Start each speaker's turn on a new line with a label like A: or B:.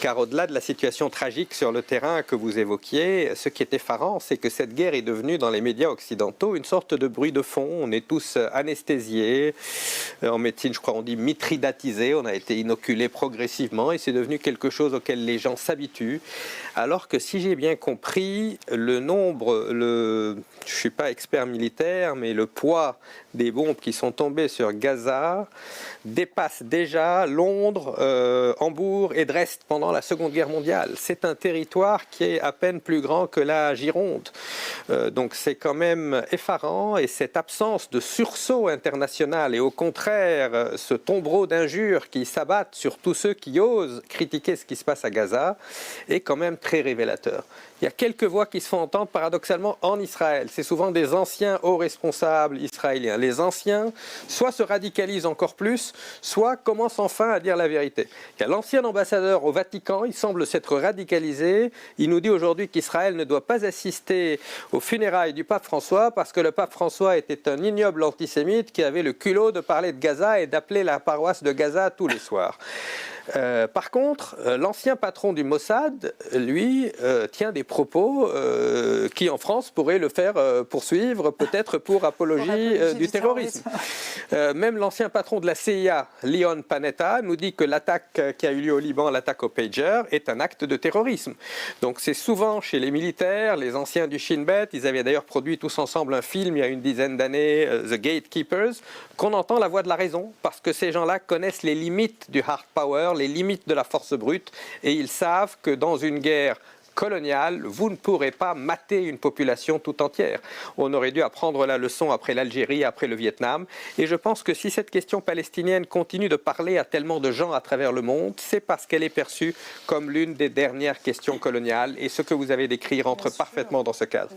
A: car au-delà de la situation tragique sur le terrain que vous évoquiez, ce qui est effarant, c'est que cette guerre est devenue dans les médias occidentaux une sorte de bruit de fond. On est tous anesthésiés, en médecine je crois on dit mithridatisés, on a été inoculés progressivement et c'est devenu quelque chose auquel les gens s'habituent. Alors que si j'ai bien compris, le nombre, je ne suis pas expert militaire, mais le poids des bombes qui sont tombées sur Gaza dépasse déjà Londres, Hambourg et Dresde pendant la Seconde Guerre mondiale. C'est un territoire qui est à peine plus grand que la Gironde. Donc c'est quand même effarant et cette absence de sursaut international et au contraire ce tombereau d'injures qui s'abattent sur tous ceux qui osent critiquer ce qui se passe à Gaza est quand même très révélateur. Il y a quelques voix qui se font entendre paradoxalement en Israël. C'est souvent des anciens hauts responsables israéliens. Les anciens soit se radicalisent encore plus, soit commencent enfin à dire la vérité. Il y a l'ancien ambassadeur au Vatican, il semble s'être radicalisé. Il nous dit aujourd'hui qu'Israël ne doit pas assister aux funérailles du pape François parce que le pape François était un ignoble antisémite qui avait le culot de parler de Gaza et d'appeler la paroisse de Gaza tous les soirs. Par contre, l'ancien patron du Mossad, lui, tient des propos qui, en France, pourraient le faire poursuivre, peut-être pour apologie du terrorisme. Même l'ancien patron de la CIA, Leon Panetta, nous dit que l'attaque qui a eu lieu au Liban, l'attaque au pager, est un acte de terrorisme. Donc c'est souvent chez les militaires, les anciens du Shin Bet, ils avaient d'ailleurs produit tous ensemble un film il y a une dizaine d'années, The Gatekeepers, qu'on entend la voix de la raison, parce que ces gens-là connaissent les limites du hard power, les limites de la force brute, et ils savent que dans une guerre coloniale, vous ne pourrez pas mater une population tout entière. On aurait dû apprendre la leçon après l'Algérie, après le Vietnam, et je pense que si cette question palestinienne continue de parler à tellement de gens à travers le monde, c'est parce qu'elle est perçue comme l'une des dernières questions coloniales, et ce que vous avez décrit rentre parfaitement dans ce cadre.